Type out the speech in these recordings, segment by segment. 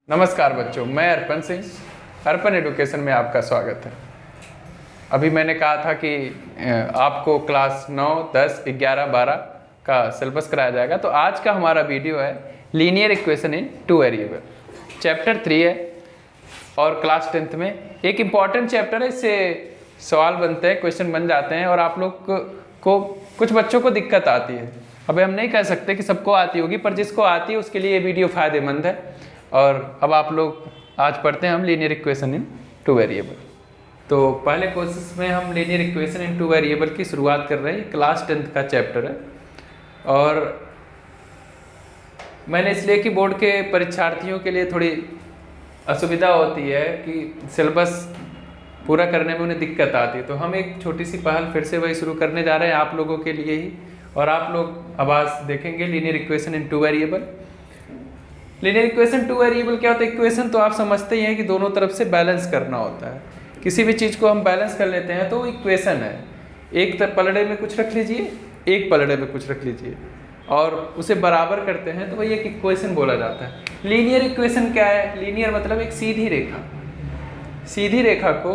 नमस्कार बच्चों, मैं अर्पण सिंह, अर्पण एडुकेशन में आपका स्वागत है। अभी मैंने कहा था कि आपको क्लास 9, 10, 11, 12 का सिलेबस कराया जाएगा। तो आज का हमारा वीडियो है linear equation in two variable, chapter 3 है और क्लास 10th में एक इम्पॉर्टेंट चैप्टर है। इससे सवाल बनते हैं, क्वेश्चन बन जाते हैं और आप लोग को कुछ बच्चों को दिक्कत आती है। अभी हम नहीं कह सकते कि सबको आती होगी, पर जिसको आती है उसके लिए ये वीडियो फ़ायदेमंद है। और अब आप लोग आज पढ़ते हैं हम linear equation in two variable. तो पहले कोर्सेस में हम linear equation in two variable की शुरुआत कर रहे हैं। क्लास 10th का चैप्टर है और मैंने इसलिए कि बोर्ड के परीक्षार्थियों के लिए थोड़ी असुविधा होती है कि सिलेबस पूरा करने में उन्हें दिक्कत आती है। तो हम एक छोटी सी पहल फिर से वही शुरू करने जा रहे हैं आप लोगों के लिए ही। और आप लोग अब आज देखेंगे linear equation in two variable. Linear equation two variable क्या होता है? इक्वेशन तो आप समझते ही हैं कि दोनों तरफ से बैलेंस करना होता है। किसी भी चीज़ को हम बैलेंस कर लेते हैं तो वो इक्वेशन है। एक पलड़े में कुछ रख लीजिए, एक पलड़े में कुछ रख लीजिए और उसे बराबर करते हैं तो वही एक इक्वेशन बोला जाता है। लीनियर इक्वेशन क्या है? लीनियर मतलब एक सीधी रेखा। सीधी रेखा को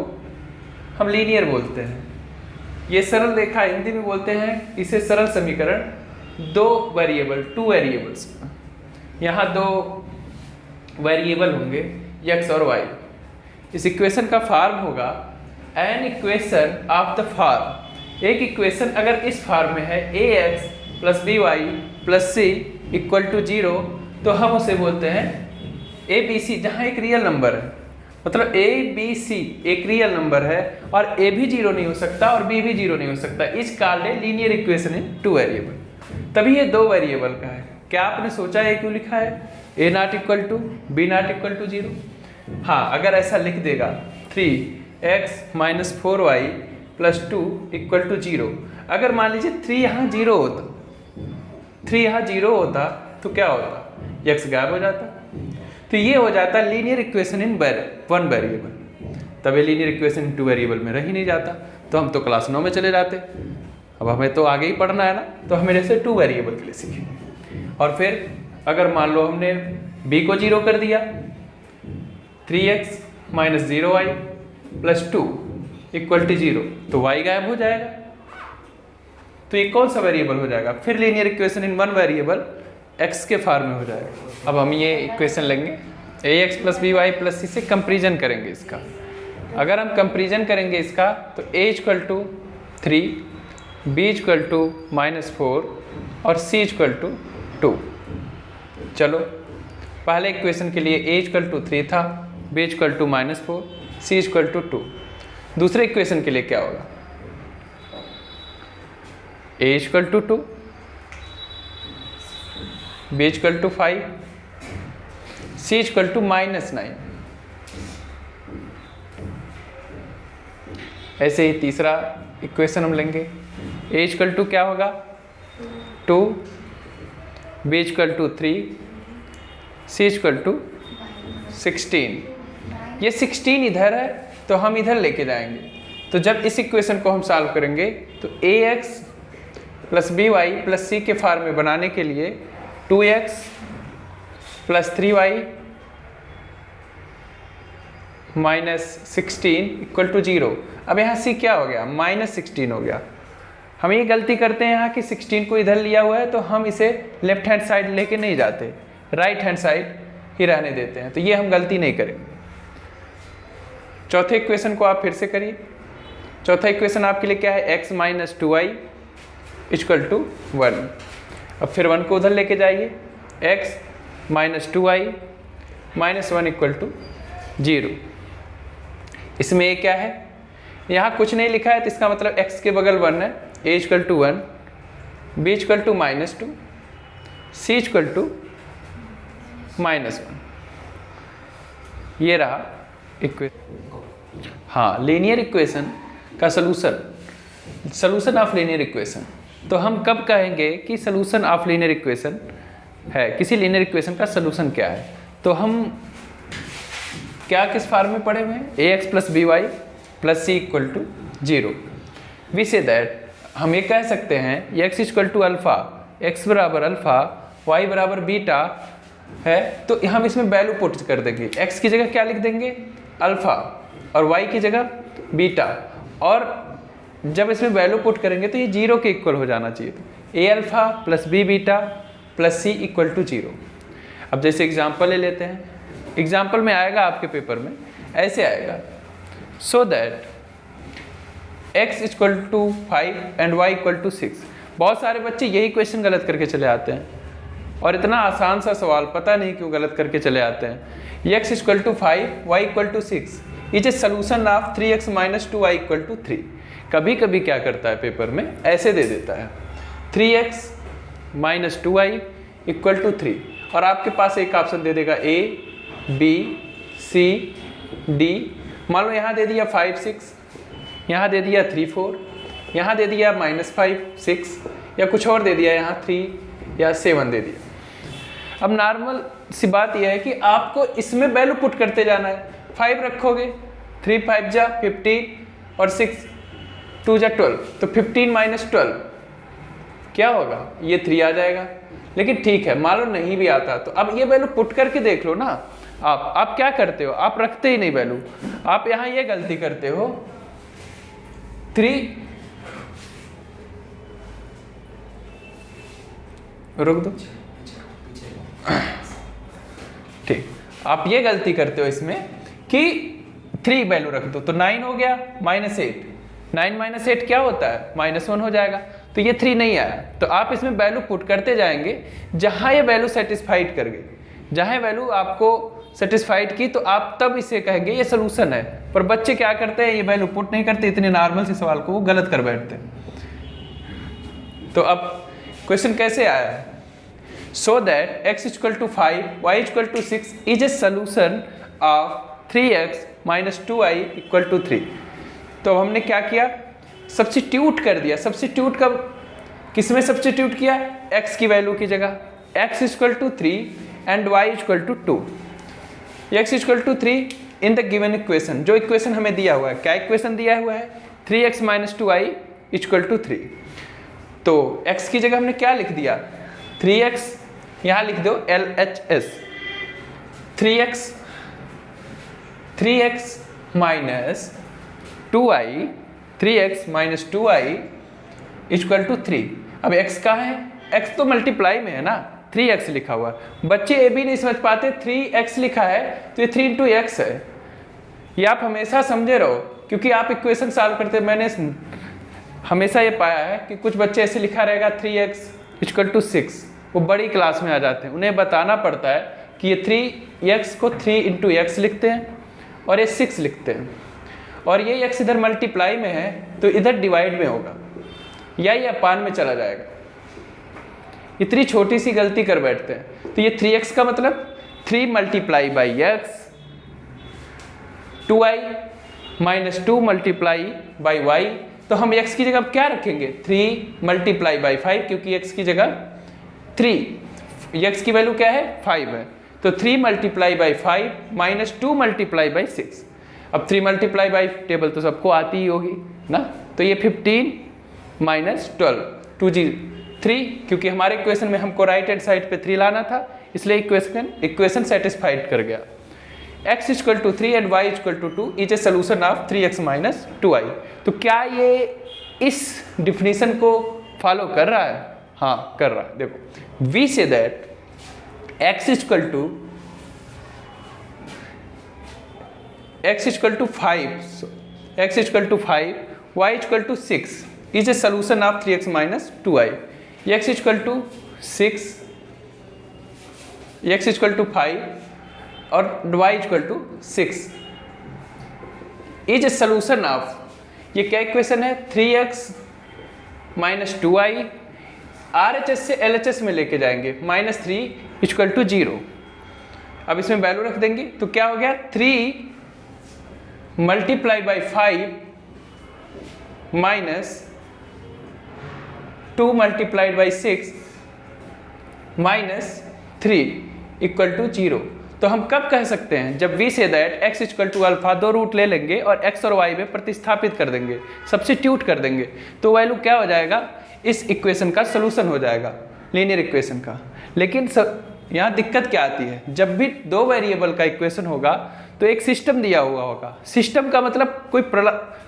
हम लीनियर बोलते हैं। ये सरल रेखा हिंदी में बोलते हैं इसे सरल समीकरण। दो वेरिएबल, टू वेरिएबल्स, यहाँ दो वेरिएबल होंगे x और y। इस इक्वेशन का फॉर्म होगा an equation of the form. एक इक्वेशन अगर इस फॉर्म में है ax plus by plus c equal to 0 तो हम उसे बोलते हैं abc, जहाँ एक रियल नंबर है। मतलब abc एक रियल नंबर है और a भी 0 नहीं हो सकता और b भी 0 नहीं हो सकता। इस कॉल्ड है linear equation in two variable. तभी ये दो वेरिएबल का है। क्या आपने सोचा है क्यों लिखा है a not equal to b not equal to 0? हाँ, अगर ऐसा लिख देगा 3x minus 4y plus 2 equal to 0। अगर मान लीजिए 3 यहाँ 0 होता, 3 यहाँ 0 होता तो क्या होता? x गायब हो जाता। तो ये हो जाता linear equation in one variable. तभी linear equation in two variable में रह ही नहीं जाता। तो हम तो क्लास 9 में चले जाते। अब हमें तो आगे ही पढ़ना है ना, तो हम मेरे से टू वेरिएबल के लिए सीखेंगे। और फिर अगर मान लो हमने b को 0 कर दिया, 3x minus 0y plus 2 equal to 0, तो y गायब हो जाएगा। तो ये कौन सा वेरिएबल हो जाएगा? फिर linear equation in one variable x के फॉर्म में हो जाएगा। अब हम ये इक्वेशन लेंगे ax plus by plus c से कंपेरिजन करेंगे इसका। अगर हम कंपेरिजन करेंगे इसका तो a equal to 3, b equal to minus 4 और c इक्वल टू 2। चलो, पहले इक्वेशन के लिए a इक्वल टू 3 था, b equal to minus 4, c equal to 2। दूसरे इक्वेशन के लिए क्या होगा? a equal to 2, b equal to 5, c equal to minus 9। ऐसे ही तीसरा इक्वेशन हम लेंगे। a इक्वल टू क्या होगा? 2, b equal to 3, c equal to 16। ये 16 इधर है तो हम इधर लेके जाएंगे। तो जब इस इक्वेशन को हम सॉल्व करेंगे तो ax plus by plus c के फॉर्म में बनाने के लिए 2x plus 3y minus 16 equal to 0। अब यहाँ c क्या हो गया? माइनस 16 हो गया। हम ये गलती करते हैं यहाँ कि 16 को इधर लिया हुआ है तो हम इसे लेफ्ट हैंड साइड लेके नहीं जाते, राइट हैंड साइड ही रहने देते हैं। तो ये हम गलती नहीं करेंगे। चौथे इक्वेशन को आप फिर से करिए। चौथा इक्वेशन आपके लिए क्या है? x minus 2y equal to 1। अब फिर 1 को उधर लेके जाइए, x minus 2y minus 1 equal to 0। इसमें ये क्या है? यहाँ कुछ नहीं लिखा है तो इसका मतलब x के बगल 1 है, a equal to 1, b equal to minus 2, c equal to minus 1। ये रहा इक्वेशन। हाँ, लीनियर इक्वेशन का सलूशन ऑफ लीनियर इक्वेशन। तो हम कब कहेंगे कि सलूशन ऑफ लीनियर इक्वेशन है? किसी लीनियर इक्वेशन का सलूशन क्या है? तो हम क्या किस फॉर्म में पढ़े हुए हैं? ax plus by plus c equal to 0। We say that हम ये कह सकते हैं x equal to alpha, x बराबर अल्फा, y बराबर बीटा है तो हम इसमें वैल्यू पुट कर देंगे। x की जगह क्या लिख देंगे, अल्फा, और y की जगह बीटा, और जब इसमें वैल्यू पुट करेंगे तो ये 0 के इक्वल हो जाना चाहिए। तो a alpha plus b beta plus c equal to 0। अब जैसे एग्जाम्पल ले लेते हैं, एग्जाम्पल में आएगा आपके पेपर में ऐसे आएगा, so that x equal to 5 and y equal to 6। बहुत सारे बच्चे यही क्वेश्चन गलत करके चले आते हैं, और इतना आसान सा सवाल पता नहीं क्यों गलत करके चले आते हैं। x equal to 5, y equal to 6 is a solution of 3x minus 2y equal to 3। कभी कभी क्या करता है पेपर में ऐसे दे देता है 3x minus 2y equal to 3, और आपके पास एक ऑप्शन दे देगा a, b, c, d। मान लो यहाँ दे दिया 5 6, यहाँ दे दिया 3 4, यहाँ दे दिया -5 6, या कुछ और दे दिया यहाँ 3 या 7 दे दिया। अब नॉर्मल सी बात यह है कि आपको इसमें वैल्यू पुट करते जाना है। 5 रखोगे, 3 5 जा 15 और 6 2 जा 12, तो 15 माइनस 12 क्या होगा, ये 3 आ जाएगा। लेकिन ठीक है, मान लो नहीं भी आता तो अब ये वैल्यू पुट करके देख लो ना। आप क्या करते हो, आप रखते ही नहीं वैल्यू। आप यहाँ ये गलती करते हो 3, रुक दो, ठीक, आप ये गलती करते हो इसमें कि 3 वैल्यू रख दो, तो 9 हो गया -8, 9 माइनस 8 क्या होता है -1 हो जाएगा। तो ये 3 नहीं आया, तो आप इसमें वैल्यू पुट करते जाएंगे जहां ये वैल्यू सेटिस्फाइड कर गई, जहां वैल्यू आपको सेटिस्फाइड की तो आप तब इसे कहेंगे ये सोल्यूशन है। पर बच्चे क्या करते हैं, ये वैल्यू पुट नहीं करते, इतने नॉर्मल से सवाल को वो गलत कर बैठते हैं। तो अब क्वेश्चन कैसे आया है, so that x equal to 5, y equal to 6 is a solution of 3x minus 2y equal to 3। तो हमने क्या किया, सब्स्टिट्यूट कर दिया। सब्स्टिट्यूट कब, किस में सब्स्टिट्यूट किया, x की वैल्यू की जगह x equal to 3 and y equal to 2। x equal to 3 in the given equation, जो इक्वेशन हमें दिया हुआ है, क्या इक्वेशन दिया हुआ है 3x minus 2y equal to 3। तो x की जगह हमने क्या लिख दिया 3x, यहाँ लिख दो LHS, 3x minus 2y, 3x minus 2y equal to 3। अब x कहाँ है, x तो मल्टीप्लाई में है ना, 3x लिखा हुआ है। बच्चे ये भी नहीं समझ पाते 3x लिखा है तो ये 3 इंटू x है। ये आप हमेशा समझे रहो, क्योंकि आप इक्वेशन सॉल्व करते, मैंने हमेशा ये पाया है कि कुछ बच्चे ऐसे लिखा रहेगा 3x इक्वल टू 6, वो बड़ी क्लास में आ जाते हैं। उन्हें बताना पड़ता है कि ये 3x को 3 इंटू x लिखते हैं और ये 6 लिखते हैं, और ये x इधर मल्टीप्लाई में है तो इधर डिवाइड में होगा, या ये अपान में चला जाएगा। इतनी छोटी सी गलती कर बैठते हैं। तो ये 3x का मतलब 3 multiply by x, 2y minus 2 multiply by y। तो हम x की जगह क्या रखेंगे 3 मल्टीप्लाई बाई 5, क्योंकि x की जगह 3, x की वैल्यू क्या है 5 है, तो 3 multiply by 5 minus 2 multiply by 6। अब 3 मल्टीप्लाई बाई टेबल तो सबको आती ही होगी ना, तो ये 15 माइनस 12 3, क्योंकि हमारे इक्वेशन में हमको राइट हैंड साइड पे 3 लाना था, इसलिए इक्वेशन सेटिस्फाइड कर गया। x equal to 3 and y equal to 2 is a solution of 3x minus 2y। तो क्या ये इस डिफिनीशन को फॉलो कर रहा है, हाँ कर रहा है। देखो we say that x equal to 5, y equal to 6 is a solution of 3x minus 2y। x equal to 6, x equal to 5 और y equal to 6 is a solution of, ये क्या इक्वेशन है 3x माइनस 2y, RHS से LHS में लेके जाएंगे -3 equal to 0। अब इसमें वैल्यू रख देंगे तो क्या हो गया 3 multiply by 5 minus 2 multiplied by 6 minus 3 equal to 0। तो हम कब कह सकते हैं, जब we say that x equal to alpha, 2 root ले लेंगे और x और y में प्रतिस्थापित कर देंगे, सब्स्टिट्यूट कर देंगे, तो वैल्यू क्या हो जाएगा, इस इक्वेशन का सोल्यूशन हो जाएगा, लीनियर इक्वेशन का। लेकिन यहाँ दिक्कत क्या आती है, जब भी दो वेरिएबल का इक्वेशन होगा तो एक सिस्टम दिया हुआ होगा। सिस्टम का मतलब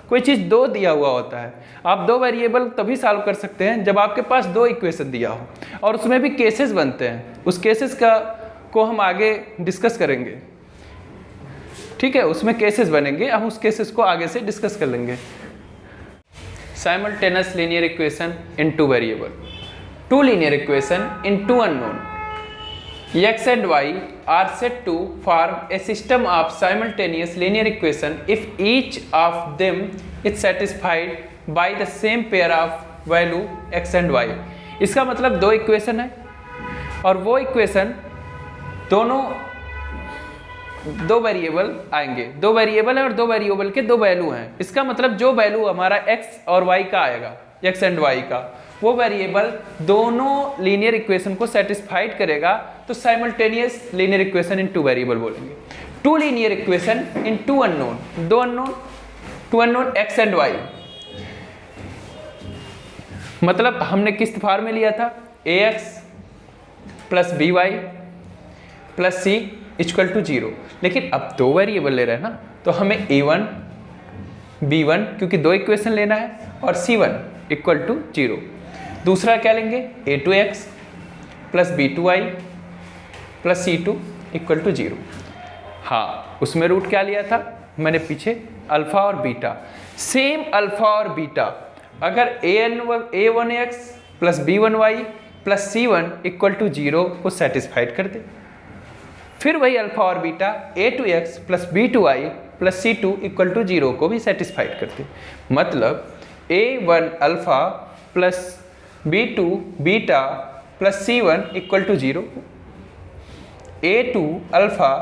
कोई चीज़ दो दिया हुआ होता है। आप दो वेरिएबल तभी सॉल्व कर सकते हैं जब आपके पास दो इक्वेशन दिया हो, और उसमें भी केसेस बनते हैं। उस केसेस को हम आगे डिस्कस करेंगे, ठीक है, उसमें केसेस बनेंगे, हम उस केसेस को आगे से डिस्कस कर लेंगे। Simultaneous linear equation in two variable, two linear equation in two unknown, x and y are said to form a system of simultaneous linear equation if each of them is satisfied by the same pair of value x and y। इसका मतलब दो equation है और वो equation दोनों दो variable आएंगे, दो वेरिएबल है और दो वेरिएबल के दो वैल्यू हैं। इसका मतलब जो वैल्यू हमारा x और y का आएगा, x एंड y का, वो वेरिएबल दोनों लीनियर इक्वेशन को सेटिस्फाइड करेगा, तो simultaneous linear equation in two variable बोलेंगे। Two linear equation in two unknown, two unknown x and y, मतलब हमने किस फॉर्म में लिया था, ax plus by plus c equal to 0। लेकिन अब दो वेरिएबल ले रहे हैं ना, तो हमें a1 b1 क्योंकि दो इक्वेशन लेना है, और c1 इक्वल टू 0। दूसरा क्या लेंगे, a2x plus b2y plus c2 equal to 0। हाँ, उसमें रूट क्या लिया था मैंने पीछे, अल्फा और बीटा। सेम अल्फा और बीटा अगर a1x plus b1y plus c1 equal to 0 को सेटिस्फाइड कर दे, फिर वही अल्फा और beta a2x plus b2y plus c2 equal to 0 को भी सेटिस्फाइड कर दे। मतलब a1 alpha plus b2 beta plus c1 equal to 0, a2 alpha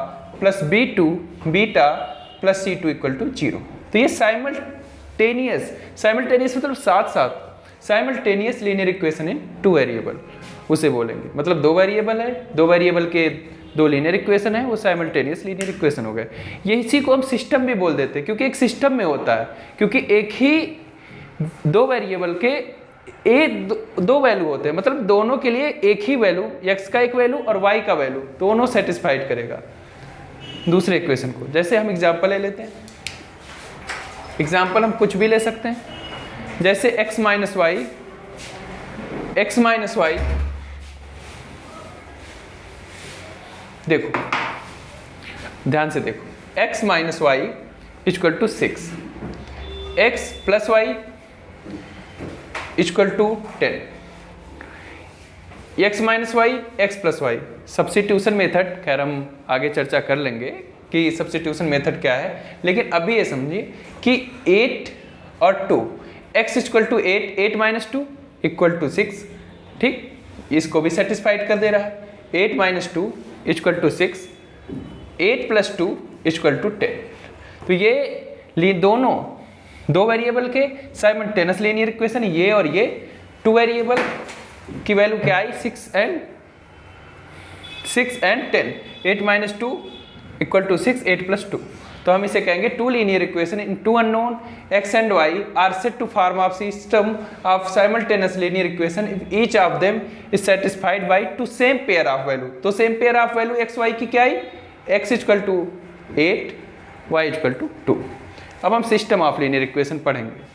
plus b2 beta plus c2 equal to 0। तो ये साइमल्टेनियस मतलब साथ साथ simultaneous linear equation in two variable उसे बोलेंगे। मतलब दो वेरिएबल है, दो वेरिएबल के दो लीनियर इक्वेशन है, वो साइमल्टेनियस लीनियर इक्वेशन हो गए। ये इसी को हम सिस्टम भी बोल देते हैं, क्योंकि एक सिस्टम में होता है, क्योंकि एक ही दो वेरिएबल के दो वैल्यू होते हैं, मतलब दोनों के लिए एक ही वैल्यू, x का एक वैल्यू और y का वैल्यू दोनों सेटिस्फाइड करेगा दूसरे इक्वेशन को। जैसे हम एग्जांपल ले लेते हैं, एग्जांपल हम कुछ भी ले सकते हैं, जैसे x माइनस वाई, देखो ध्यान से देखो, x minus y equal to 6, x plus y equal to 10, x minus y x plus y. Substitution method खैर हम आगे चर्चा कर लेंगे कि सब्स्टिट्यूशन मेथड क्या है, लेकिन अभी ये समझिए कि 8 और 2, x equal to 8, 8 minus 2 equal to 6, ठीक, इसको भी सेटिस्फाइड कर दे रहा है। 8 minus 2 equal to 6, 8 plus 2 equal to 10। तो ये दोनों दो वेरिएबल के साइमल्टेनियस लीनियर इक्वेशन, ये और ये, टू वेरिएबल की वैल्यू क्या आई, 6 and 10, 8 minus 2 equal to 6, 8 plus 2। तो हम इसे कहेंगे two linear equation in two unknown x and y are said to form of system of simultaneous linear equation if each of them is satisfied by to same pair of value. तो same pair of value x y की क्या आई, x equal to 8, y equal to 2। अब हम system of linear equation पढ़ेंगे।